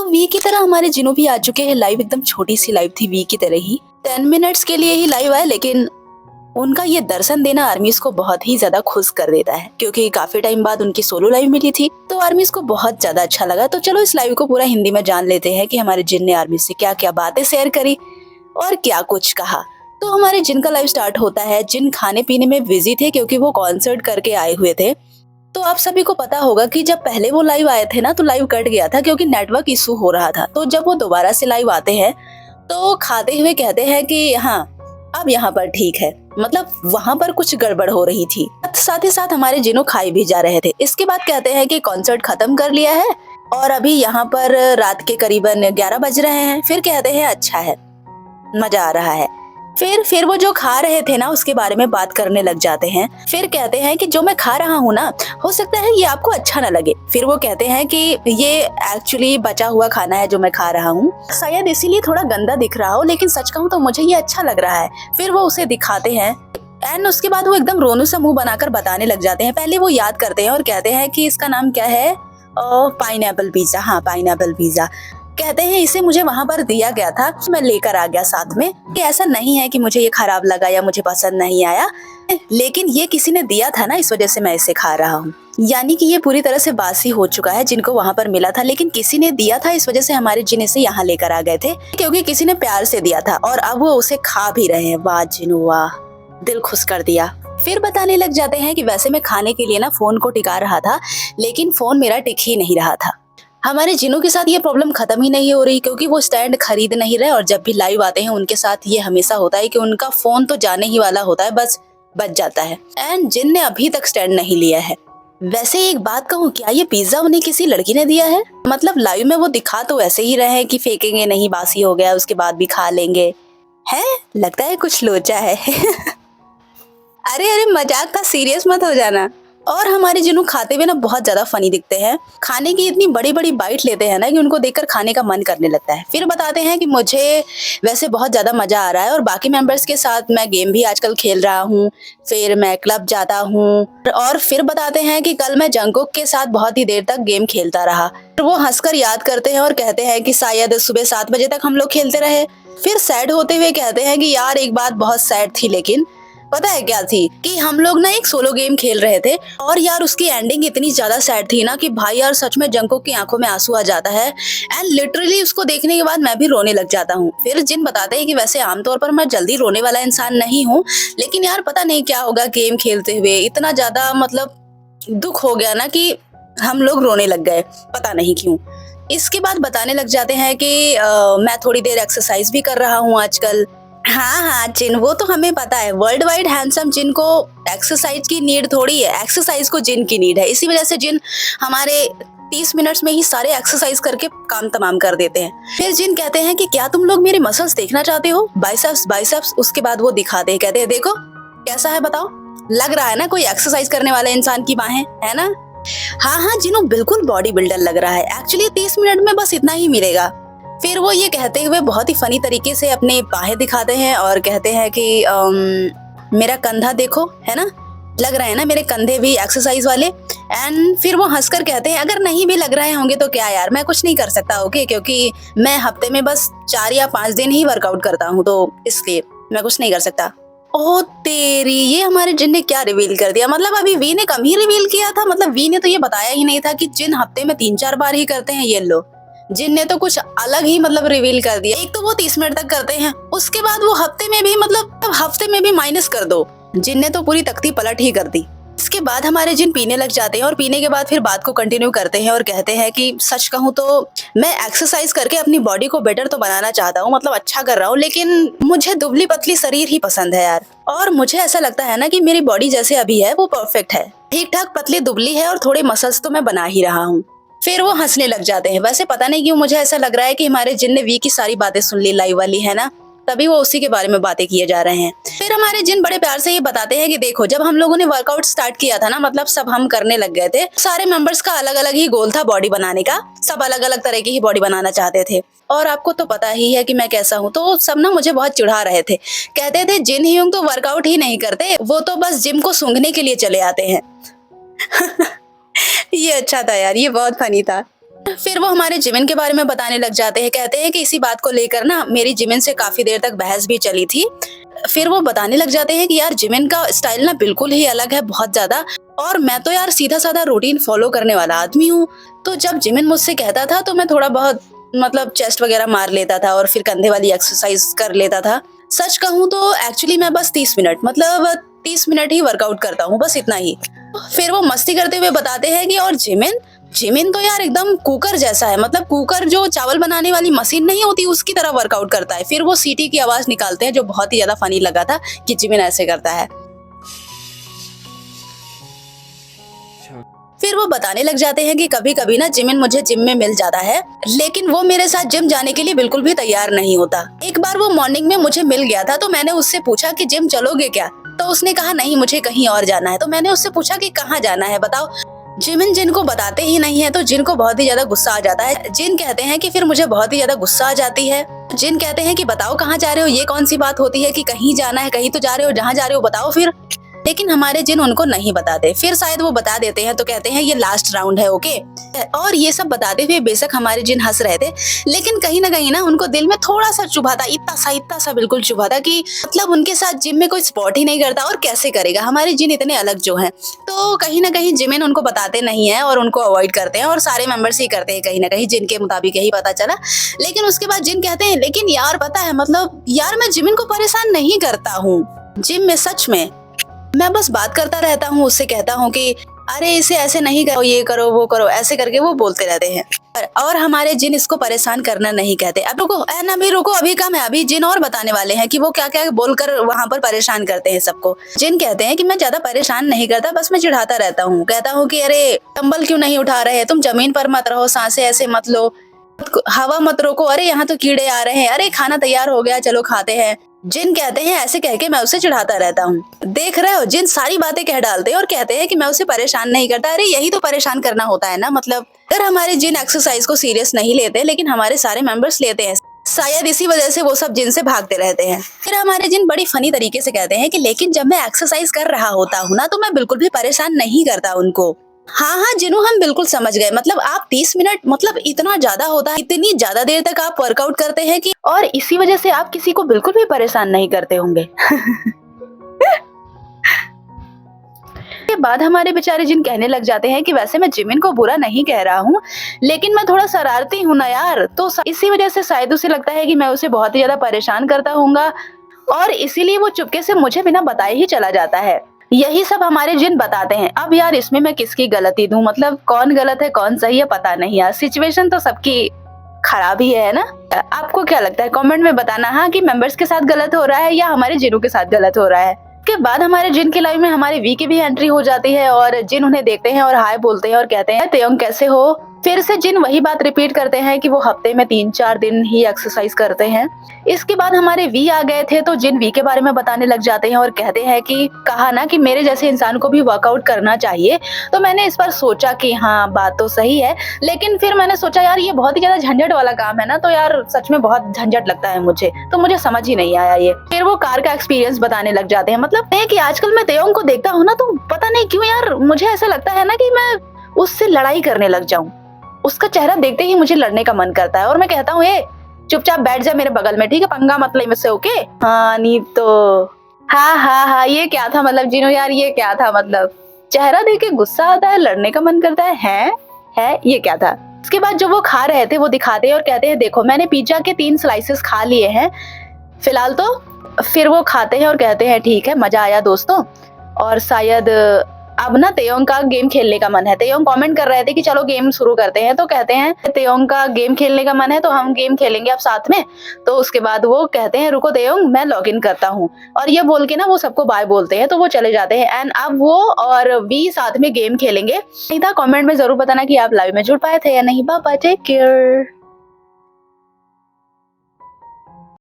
तो वी की तरह हमारे जिनू भी आ चुके हैं लाइव। एकदम छोटी सी लाइव थी वी की तरह ही, 10 मिनट्स के लिए ही लाइव आए, लेकिन उनका ये दर्शन देना आर्मीज को बहुत ही ज्यादा खुश कर देता है, क्योंकि काफी टाइम बाद उनकी सोलो लाइव मिली थी तो आर्मीज को बहुत ज्यादा अच्छा लगा। तो चलो इस लाइव को पूरा हिंदी में जान लेते हैं कि हमारे जिन ने आर्मी से क्या क्या बातें शेयर करी और क्या कुछ कहा। तो हमारे जिन का लाइव स्टार्ट होता है। जिन खाने पीने में बिजी थे क्योंकि वो कॉन्सर्ट करके आए हुए थे। तो आप सभी को पता होगा कि जब पहले वो लाइव आए थे ना तो लाइव कट गया था क्योंकि नेटवर्क इशू हो रहा था। तो जब वो दोबारा से लाइव आते हैं तो खाते हुए कहते हैं कि हाँ अब यहाँ पर ठीक है, मतलब वहाँ पर कुछ गड़बड़ हो रही थी। साथ ही साथ हमारे जिनो खाई भी जा रहे थे। इसके बाद कहते हैं कि कॉन्सर्ट खत्म कर लिया है और अभी यहाँ पर रात के करीबन 11 बज रहे हैं। फिर कहते हैं अच्छा है, मजा आ रहा है। फिर वो जो खा रहे थे ना उसके बारे में बात करने लग जाते हैं। फिर कहते हैं कि जो मैं खा रहा हूँ ना हो सकता है ये आपको अच्छा ना लगे। फिर वो कहते हैं कि ये एक्चुअली बचा हुआ खाना है जो मैं खा रहा हूँ, शायद इसीलिए थोड़ा गंदा दिख रहा हो, लेकिन सच कहूँ तो मुझे ये अच्छा लग रहा है। फिर वो उसे दिखाते हैं एंड उसके बाद वो एकदम रोनू सा मुंह बनाकर बताने लग जाते हैं। पहले वो याद करते हैं और कहते हैं कि इसका नाम क्या है, पाइनएप्पल पिज्जा। हाँ पाइनएप्पल पिज्जा। कहते हैं इसे मुझे वहाँ पर दिया गया था, मैं लेकर आ गया साथ में। कि ऐसा नहीं है कि मुझे ये खराब लगा या मुझे पसंद नहीं आया, लेकिन ये किसी ने दिया था ना, इस वजह से मैं इसे खा रहा हूँ। यानी कि ये पूरी तरह से बासी हो चुका है। जिनको वहाँ पर मिला था लेकिन किसी ने दिया था, इस वजह से हमारे जिन इसे यहाँ लेकर आ गए थे क्योंकि किसी ने प्यार से दिया था और अब वो उसे खा भी रहे हैं। वाह जिनू वाह, दिल खुश कर दिया। फिर बताने लग जाते हैं कि वैसे मैं खाने के लिए ना फोन को टिका रहा था लेकिन फोन मेरा टिक ही नहीं रहा था। हमारे जिनों के साथ ये प्रॉब्लम खत्म ही नहीं हो रही क्योंकि वो स्टैंड खरीद नहीं रहे और जब भी लाइव आते हैं उनके साथ ये हमेशा होता है कि उनका फोन तो जाने ही वाला होता है, बस बच जाता है। एंड जिन ने अभी तक स्टैंड नहीं लिया है। वैसे एक बात कहूँ, क्या ये पिज्जा उन्हें किसी लड़की ने दिया है? मतलब लाइव में वो दिखा तो ऐसे ही रहे हैं कि फेंकेंगे नहीं, बासी हो गया उसके बाद भी खा लेंगे। है लगता है कुछ लोचा है। अरे अरे मजाक था, सीरियस मत हो जाना। और हमारे जिनू खाते हुए ना बहुत ज्यादा फनी दिखते हैं। खाने की इतनी बड़ी बड़ी बाइट लेते हैं ना कि उनको देखकर खाने का मन करने लगता है। फिर बताते हैं कि मुझे वैसे बहुत ज्यादा मजा आ रहा है और बाकी मेंबर्स के साथ मैं गेम भी आजकल खेल रहा हूँ, फिर मैं क्लब जाता हूँ। और फिर बताते हैं कि कल मैं जंगकुक के साथ बहुत ही देर तक गेम खेलता रहा। फिर वो हंसकर याद करते हैं और कहते हैं कि शायद सुबह 7 बजे तक हम लोग खेलते रहे। फिर सैड होते हुए कहते हैं कि यार एक बात बहुत सैड थी, लेकिन पता है क्या थी कि हम लोग ना एक सोलो गेम खेल रहे थे और यार उसकी एंडिंग इतनी ज्यादा सैड थी ना कि भाई यार सच में जंगकुक की आंखों में आंसू आ जाता है एंड लिटरली उसको देखने के बाद मैं भी रोने लग जाता हूँ। फिर जिन बताते हैं कि वैसे आमतौर पर मैं जल्दी रोने वाला इंसान नहीं हूँ, लेकिन यार पता नहीं क्या होगा गेम खेलते हुए इतना ज्यादा मतलब दुख हो गया ना कि हम लोग रोने लग गए, पता नहीं क्यों। इसके बाद बताने लग जाते हैं कि मैं थोड़ी देर एक्सरसाइज भी कर रहा हूँ आजकल। हाँ हाँ जिन, वो तो हमें पता है, वर्ल्ड वाइड हैंडसम जिन को एक्सरसाइज की नीड थोड़ी है, एक्सरसाइज को जिन की नीड है। इसी वजह से जिन हमारे 30 मिनट्स में ही सारे एक्सरसाइज करके काम तमाम कर देते हैं। फिर जिन कहते हैं कि क्या तुम लोग मेरे मसल्स देखना चाहते हो, बाइसेप्स बाइसेप्स। उसके बाद वो दिखाते हैं, कहते हैं देखो कैसा है बताओ, लग रहा है ना कोई एक्सरसाइज करने वाले इंसान की बाहें, है ना? हाँ हाँ जिनो बिल्कुल बॉडी बिल्डर लग रहा है। एक्चुअली 30 मिनट में बस इतना ही मिलेगा। फिर वो ये कहते हुए बहुत ही फनी तरीके से अपने बाहें दिखाते हैं और कहते हैं कि मेरा कंधा देखो, है ना, लग रहा है ना मेरे कंधे भी एक्सरसाइज वाले। एंड फिर वो हंसकर कहते हैं अगर नहीं भी लग रहे होंगे तो क्या यार, मैं कुछ नहीं कर सकता ओके, क्योंकि मैं हफ्ते में बस 4 या 5 दिन ही वर्कआउट करता हूँ, तो इसलिए मैं कुछ नहीं कर सकता। ओ तेरी, ये हमारे जिन ने क्या रिवील कर दिया। मतलब अभी वी ने कम ही रिवील किया था, मतलब वी ने तो ये बताया ही नहीं था कि जिन हफ्ते में 3-4 बार ही करते हैं ये लोग। जिन ने तो कुछ अलग ही मतलब रिवील कर दिया। एक तो वो 30 मिनट तक करते हैं, उसके बाद वो हफ्ते में भी, मतलब हफ्ते में भी माइनस कर दो। जिन ने तो पूरी तख्ती पलट ही कर दी। इसके बाद हमारे जिन पीने लग जाते हैं और पीने के बाद फिर बात को कंटिन्यू करते हैं और कहते हैं कि सच कहूँ तो मैं एक्सरसाइज करके अपनी बॉडी को बेटर तो बनाना चाहता हूँ, मतलब अच्छा कर रहा हूँ, लेकिन मुझे दुबली पतली शरीर ही पसंद है यार। और मुझे ऐसा लगता है ना कि मेरी बॉडी जैसे अभी है वो परफेक्ट है, ठीक ठाक पतली दुबली है और थोड़े मसल्स तो मैं बना ही रहा हूँ। फिर वो हंसने लग जाते हैं। वैसे पता नहीं क्यों मुझे ऐसा लग रहा है कि हमारे जिन ने वी की सारी बातें सुन ली लाइव वाली, है ना, तभी वो उसी के बारे में बातें किए जा रहे हैं। फिर हमारे जिन बड़े प्यार से ये बताते हैं कि देखो जब हम लोगों ने वर्कआउट स्टार्ट किया था ना, मतलब सब हम करने लग गए थे, सारे मेंबर्स का अलग अलग ही गोल था बॉडी बनाने का, सब अलग अलग तरह की ही बॉडी बनाना चाहते थे। और आपको तो पता ही है कि मैं कैसा हूँ, तो सब ना मुझे बहुत चिढ़ा रहे थे। कहते थे जिन ही तो वर्कआउट ही नहीं करते, वो तो बस जिम को सूंघने के लिए चले आते हैं। ये अच्छा था यार, ये बहुत फनी था। फिर वो हमारे जिमिन के बारे में बताने लग जाते हैं। कहते हैं कि इसी बात को लेकर ना मेरी जिमिन से काफी देर तक बहस भी चली थी। फिर वो बताने लग जाते हैं कि यार जिमिन का स्टाइल ना बिल्कुल ही अलग है, बहुत ज्यादा, और मैं तो यार सीधा साधा रूटीन फॉलो करने वाला आदमी हूँ। तो जब जिमिन मुझसे कहता था तो मैं थोड़ा बहुत मतलब चेस्ट वगैरह मार लेता था और फिर कंधे वाली एक्सरसाइज कर लेता था। सच कहूँ तो एक्चुअली मैं बस 30 मिनट मतलब 30 मिनट ही वर्कआउट करता हूँ, बस इतना ही। फिर वो मस्ती करते हुए बताते हैं कि और जिमिन जिमिन तो यार एकदम कुकर जैसा है, मतलब कुकर जो चावल बनाने वाली मशीन नहीं होती उसकी तरह वर्कआउट करता है। फिर वो सीटी की आवाज निकालते हैं जो बहुत ही ज्यादा फनी लगा था कि जिमिन ऐसे करता है। फिर वो बताने लग जाते हैं कि कभी कभी ना जिमिन मुझे जिम में मिल जाता है, लेकिन वो मेरे साथ जिम जाने के लिए बिल्कुल भी तैयार नहीं होता। एक बार वो मॉर्निंग में मुझे मिल गया था तो मैंने उससे पूछा कि जिम चलोगे क्या, तो उसने कहा नहीं मुझे कहीं और जाना है। तो मैंने उससे पूछा कि कहाँ जाना है बताओ। जिमिन जिन को बताते ही नहीं है तो जिन को बहुत ही ज्यादा गुस्सा आ जाता है। जिन कहते हैं कि फिर मुझे बहुत ही ज्यादा गुस्सा आ जाती है। जिन कहते हैं कि बताओ कहाँ जा रहे हो, ये कौन सी बात होती है कि कहीं जाना है, कहीं तो जा रहे हो, जहाँ जा रहे हो बताओ फिर। लेकिन हमारे जिन उनको नहीं बताते। फिर शायद वो बता देते हैं तो कहते हैं ये लास्ट राउंड है, ओके। और ये सब बताते हुए बेशक हमारे जिन हंस रहे थे, लेकिन कहीं ना उनको दिल में थोड़ा सा चुभा था, इतना सा बिल्कुल चुभा था कि मतलब उनके साथ जिम में कोई स्पॉट ही नहीं करता और कैसे करेगा, हमारे जिन इतने अलग जो हैं। तो कहीं ना कहीं जिमिन उनको बताते नहीं है और उनको अवॉइड करते हैं और सारे मेंबर्स ही करते हैं कहीं ना कहीं, जिन के मुताबिक यही पता चला। लेकिन उसके बाद जिन कहते हैं लेकिन यार पता है मतलब यार मैं जिमिन को परेशान नहीं करता हूँ जिम में, सच में मैं बस बात करता रहता हूँ, उससे कहता हूँ कि अरे इसे ऐसे नहीं करो, ये करो वो करो, ऐसे करके वो बोलते रहते हैं। और हमारे जिन इसको परेशान करना नहीं कहते। अब रुको अभी रुको, अभी कम है, अभी जिन और बताने वाले हैं कि वो क्या क्या बोलकर वहाँ पर परेशान करते हैं सबको। जिन कहते हैं कि मैं ज्यादा परेशान नहीं करता, बस मैं चिढ़ाता रहता हूँ। कहता हूँ कि अरे डंबल क्यों नहीं उठा रहे, तुम जमीन पर मत रहो, सांसें ऐसे मत लो, हवा मत रोको, अरे यहाँ तो कीड़े आ रहे हैं, अरे खाना तैयार हो गया चलो खाते हैं। जिन कहते हैं ऐसे कह के मैं उसे चिढ़ाता रहता हूँ। देख रहे हो जिन सारी बातें कह डालते हैं और कहते हैं कि मैं उसे परेशान नहीं करता। अरे यही तो परेशान करना होता है ना, मतलब अगर हमारे जिन एक्सरसाइज को सीरियस नहीं लेते लेकिन हमारे सारे मेंबर्स लेते हैं, शायद इसी वजह से वो सब जिन से भागते रहते हैं। फिर हमारे जिन बड़ी फनी तरीके से कहते हैं कि लेकिन जब मैं एक्सरसाइज कर रहा होता हूँ ना तो मैं बिल्कुल भी परेशान नहीं करता उनको। हाँ जिनू हम बिल्कुल समझ गए, मतलब आप 30 मिनट मतलब इतना ज्यादा होता है, इतनी ज्यादा देर तक आप वर्कआउट करते हैं कि और इसी वजह से आप किसी को बिल्कुल भी परेशान नहीं करते होंगे। के बाद हमारे बेचारे जिन कहने लग जाते हैं कि वैसे मैं जिमिन को बुरा नहीं कह रहा हूँ, लेकिन मैं थोड़ा शरारती हूँ ना यार, तो इसी वजह से शायद उसे लगता है कि मैं उसे बहुत ही ज्यादा परेशान करता हूँगा और इसीलिए वो चुपके से मुझे बिना बताए ही चला जाता है। यही सब हमारे जिन बताते हैं। अब यार इसमें मैं किसकी गलती दूं, मतलब कौन गलत है कौन सही है पता नहीं यार, सिचुएशन तो सबकी खराब ही है ना। आपको क्या लगता है कमेंट में बताना हाँ कि मेंबर्स के साथ गलत हो रहा है या हमारे जिनों के साथ गलत हो रहा है। के बाद हमारे जिन की लाइफ में हमारे वी की भी एंट्री हो जाती है और जिन उन्हें देखते हैं और हाय बोलते हैं और कहते हैं तेयोंग कैसे हो। फिर से जिन वही बात रिपीट करते हैं कि वो हफ्ते में 3-4 दिन ही एक्सरसाइज करते हैं। इसके बाद हमारे वी आ गए थे तो जिन वी के बारे में बताने लग जाते हैं और कहते हैं कि कहा ना कि मेरे जैसे इंसान को भी वर्कआउट करना चाहिए। तो मैंने इस पर सोचा कि हाँ बात तो सही है, लेकिन फिर मैंने सोचा यार ये बहुत ही ज्यादा झंझट वाला काम है ना, तो यार सच में बहुत झंझट लगता है मुझे, तो मुझे समझ ही नहीं आया ये। फिर वो कार का एक्सपीरियंस बताने लग जाते हैं, मतलब है कि आजकल मैं तेयोंग को देखता हूँ ना तो पता नहीं क्यों यार मुझे ऐसा लगता है ना कि मैं उससे लड़ाई करने लग जाऊं। उसका चेहरा देखते ही मुझे लड़ने का मन करता है और मैं कहता हूँ ए चुपचाप बैठ जा मेरे बगल में, ठीक है, पंगा मत ले मुझसे, ओके। हाँ नहीं तो हाँ ये क्या था, मतलब जिनो यार ये क्या था, मतलब चेहरा देख के गुस्सा आता है, लड़ने का मन करता है ये क्या था। उसके बाद जो वो खा रहे थे वो दिखाते हैं और कहते हैं देखो मैंने पिज्जा के 3 स्लाइसेस खा लिए हैं फिलहाल तो। फिर वो खाते हैं और कहते हैं ठीक है मजा आया दोस्तों, और शायद अब ना तेयोंग का गेम खेलने का मन है। तेयोंग कमेंट कर रहे थे कि चलो गेम शुरू करते हैं, तो कहते हैं तेयोंग का गेम खेलने का मन है तो हम गेम खेलेंगे अब साथ में। तो उसके बाद वो कहते हैं रुको तेयोंग मैं लॉग इन करता हूँ, और ये बोल के ना वो सबको बाय बोलते हैं तो वो चले जाते हैं। एंड अब वो और वी साथ में गेम खेलेंगे। नहीं था कमेंट में जरूर बताना कि आप लाइव में जुड़ पाए थे या नहीं। Bye bye, take care.